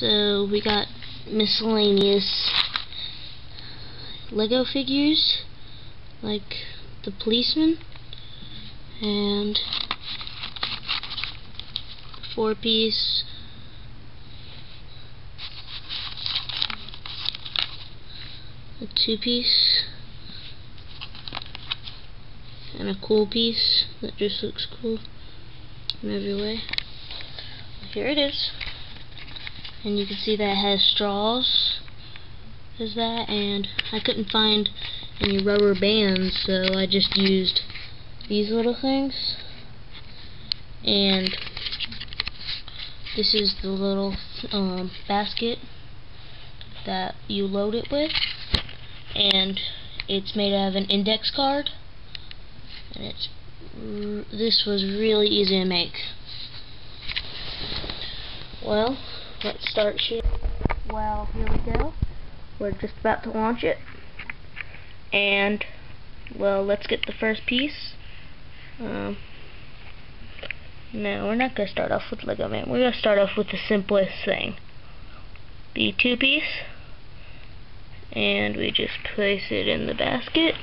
So we got miscellaneous Lego figures, like the policeman, and 4-piece a 2-piece, and a cool piece that just looks cool in every way. Here it is, and you can see that it has straws as that, and I couldn't find any rubber bands, so I just used these little things. And this is the little basket that you load it with, and it's made out of an index card, and this was really easy to make. Well, let's start shooting. Well, here we go. We're just about to launch it, and well, let's get the first piece. No, we're not going to start off with Lego Man. We're going to start off with the simplest thing, the 2-piece, and we just place it in the basket,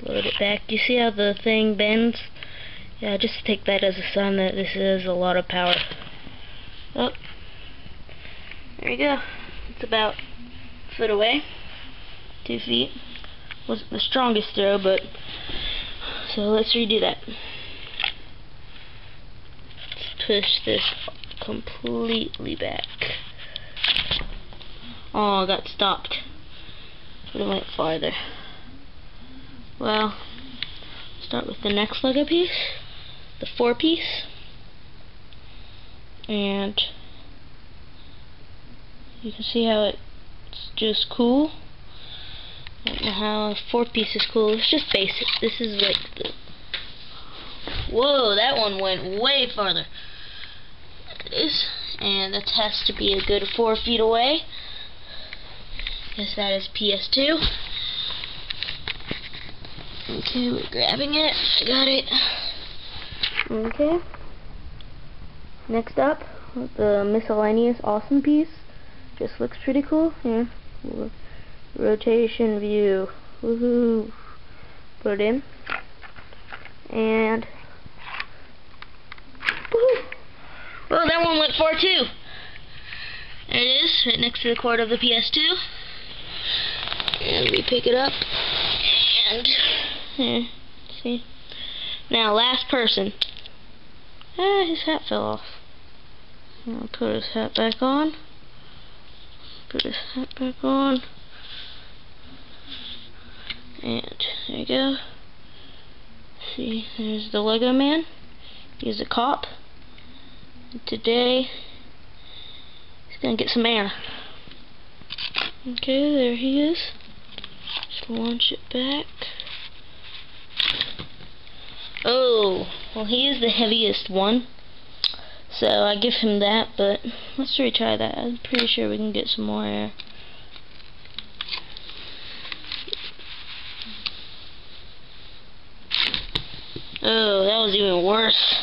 load it back. You see how the thing bends? Yeah, just take that as a sign that this is a lot of power. Oh, there you go. It's about a foot away, 2 feet. Wasn't the strongest throw, but so let's redo that. Let's push this completely back. Oh, I got stopped. But it went farther. Well, start with the next Lego piece, the 4-piece, and you can see how it's just cool. I don't know how a 4-piece is cool. It's just basic. This is like the... Whoa, that one went way farther. There it is. And that has to be a good 4 feet away. Yes, that is PS2. Okay, we're grabbing it. I got it. Okay. Next up, the miscellaneous awesome piece. Just looks pretty cool. Here. Rotation view. Woohoo. Put it in. And woohoo. Well, that one went far too. There it is, right next to the cord of the PS2. And we pick it up. And here, see. Now, last person. His hat fell off. I'll put his hat back on. Put his hat back on. And there you go. See, there's the Lego Man. He's a cop. And today, he's gonna get some air. Okay, there he is. Just launch it back. Oh, well, he is the heaviest one, so I give him that, but let's retry that. I'm pretty sure we can get some more air. Oh, that was even worse.